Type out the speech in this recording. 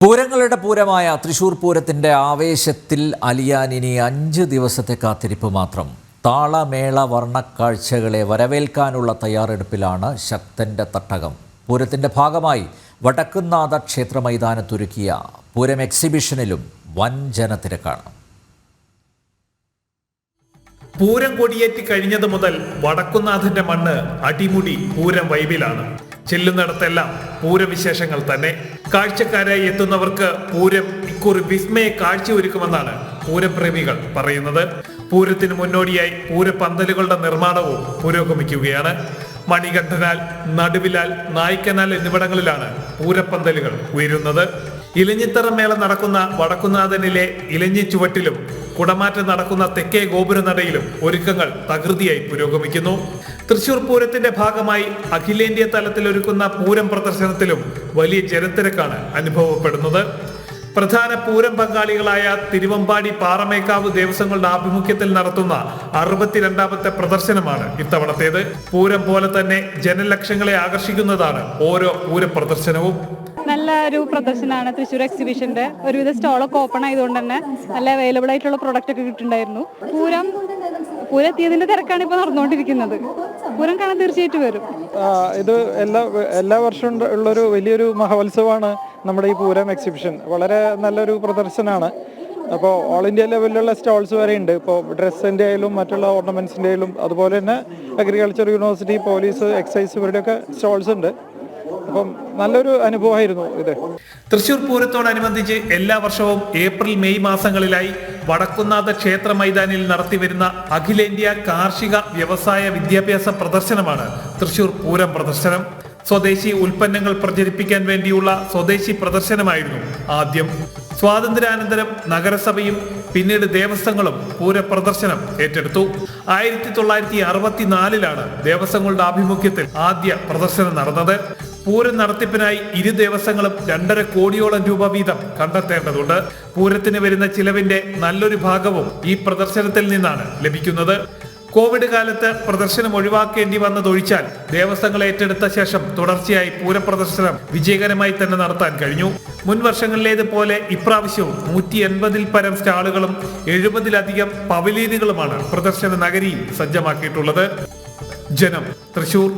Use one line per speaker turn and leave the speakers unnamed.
പൂരങ്ങളുടെ പൂരമായ തൃശൂർ പൂരത്തിന്റെ ആവേശത്തിൽ അലിയാൻ ഇനി 5 ദിവസത്തെ കാത്തിരിപ്പ് മാത്രം. താളമേള വർണ്ണക്കാഴ്ചകളെ വരവേൽക്കാനുള്ള തയ്യാറെടുപ്പിലാണ് ശക്തന്റെ തട്ടകം. പൂരത്തിന്റെ ഭാഗമായി വടക്കുംനാഥ ക്ഷേത്ര മൈതാനത്തൊരുക്കിയ പൂരം എക്സിബിഷനിലും വൻ ജനത്തിരക്കാണ്.
പൂരം കൊടിയേറ്റി കഴിഞ്ഞത് മുതൽ വടക്കുംനാഥന്റെ മണ്ണ് അടിമുടി പൂരം വൈബിലാണ്. ചെല്ലുന്നിടത്തെല്ലാം പൂരവിശേഷങ്ങൾ തന്നെ. കാഴ്ചക്കാരായി എത്തുന്നവർക്ക് പൂരം ഇക്കുറി വിസ്മയ കാഴ്ചയൊരുക്കുമെന്നാണ് പൂരപ്രേമികൾ പറയുന്നത്. പൂരത്തിന് മുന്നോടിയായി പൂരപ്പന്തലുകളുടെ നിർമ്മാണവും പുരോഗമിക്കുകയാണ്. മണികണ്ഠനാൽ, നടുവിലാൽ, നായ്ക്കനാൽ എന്നിവിടങ്ങളിലാണ് പൂരപ്പന്തലുകൾ ഉയരുന്നത്. ഇലഞ്ഞിത്തറ മേള നടക്കുന്ന വടക്കുംനാഥനിലെ ഇലഞ്ഞി ചുവട്ടിലും കുടമാറ്റം നടക്കുന്ന തെക്കേ ഗോപുരനടയിലും ഒരുക്കങ്ങൾ തകൃതിയായി പുരോഗമിക്കുന്നു. തൃശൂർ പൂരത്തിന്റെ ഭാഗമായി അഖിലേന്ത്യാ തലത്തിൽ ഒരുക്കുന്ന പൂരം പ്രദർശനത്തിലും വലിയ ജനത്തിരക്കാണ് അനുഭവപ്പെടുന്നത്. പ്രധാന പൂരം പങ്കാളികളായ തിരുവമ്പാടി പാറമേക്കാവ് ദേവസ്വങ്ങളുടെ ആഭിമുഖ്യത്തിൽ നടത്തുന്ന 62ാമത്തെ പ്രദർശനമാണ് ഇത്തവണത്തേത്. പൂരം പോലെ തന്നെ ജനലക്ഷങ്ങളെ ആകർഷിക്കുന്നതാണ് ഓരോ പൂര പ്രദർശനവും.
നല്ല ഒരു പ്രദർശനമാണ് തൃശ്ശൂർ എക്സിബിഷന്റെ. ഒരുവിധ സ്റ്റോളൊക്കെ ഓപ്പൺ ആയതുകൊണ്ട് തന്നെ നല്ല അവൈലബിൾ ആയിട്ടുള്ള പ്രൊഡക്റ്റ് ഒക്കെ കിട്ടുന്നുണ്ടായിരുന്നു. പൂരം എത്തിയതിന്റെ തിരക്കാണ് ഇപ്പോൾ നടന്നുകൊണ്ടിരിക്കുന്നത്. പൂരം കാണാൻ തീർച്ചയായിട്ടും വരും.
ഇത് എല്ലാ വർഷവും ഉള്ളൊരു വലിയൊരു മഹോത്സവമാണ് നമ്മുടെ ഈ പൂരം എക്സിബിഷൻ. വളരെ നല്ലൊരു പ്രദർശനമാണ്. അപ്പോൾ ഓൾ ഇന്ത്യ ലെവലിലുള്ള സ്റ്റോൾസ് വരെ ഉണ്ട്. ഇപ്പോൾ ഡ്രസ്സിൻ്റെ ആയാലും മറ്റുള്ള ഓർണമെന്റ്സിൻ്റെ ആയാലും അതുപോലെ തന്നെ അഗ്രികൾച്ചർ യൂണിവേഴ്സിറ്റി, പോലീസ്, എക്സൈസ് ഇവരുടെയൊക്കെ സ്റ്റോൾസ് ഉണ്ട്. അപ്പം നല്ലൊരു അനുഭവമായിരുന്നു ഇത്.
തൃശൂർ പൂരത്തോടനുബന്ധിച്ച് എല്ലാ വർഷവും ഏപ്രിൽ മെയ് മാസങ്ങളിലായി വടക്കുംനാഥ ക്ഷേത്ര മൈതാനിൽ നടത്തിവരുന്ന അഖിലേന്ത്യാ കാർഷിക വ്യവസായ വിദ്യാഭ്യാസ പ്രദർശനമാണ് തൃശൂർ പൂരം പ്രദർശനം. സ്വദേശി ഉൽപ്പന്നങ്ങൾ പ്രചരിപ്പിക്കാൻ വേണ്ടിയുള്ള സ്വദേശി പ്രദർശനമായിരുന്നു ആദ്യം. സ്വാതന്ത്ര്യാനന്തരം നഗരസഭയും പിന്നീട് ദേവസ്വങ്ങളും പൂര പ്രദർശനം ഏറ്റെടുത്തു. 1964 ദേവസ്വങ്ങളുടെ ആഭിമുഖ്യത്തിൽ ആദ്യ പ്രദർശനം നടന്നത്. പൂരം നടത്തിപ്പിനായി ഇരു ദേവസ്വങ്ങളും 2.5 കോടിയോളം രൂപ വീതം കണ്ടെത്തേണ്ടതുണ്ട്. പൂരത്തിന് വരുന്ന ചിലവിന്റെ നല്ലൊരു ഭാഗവും ഈ പ്രദർശനത്തിൽ നിന്നാണ് ലഭിക്കുന്നത്. കോവിഡ് കാലത്ത് പ്രദർശനം ഒഴിവാക്കേണ്ടി വന്നതൊഴിച്ചാൽ ദേവസ്വങ്ങൾ ഏറ്റെടുത്ത ശേഷം തുടർച്ചയായി പൂരപ്രദർശനം വിജയകരമായി തന്നെ നടത്താൻ കഴിഞ്ഞു. മുൻ വർഷങ്ങളിലേതുപോലെ ഇപ്രാവശ്യവും 180-ൽ പരം സ്റ്റാളുകളും 70-ലധികം പവലിയനുകളുമാണ് പ്രദർശന നഗരിയിൽ സജ്ജമാക്കിയിട്ടുള്ളത്. ജനം, തൃശൂർ.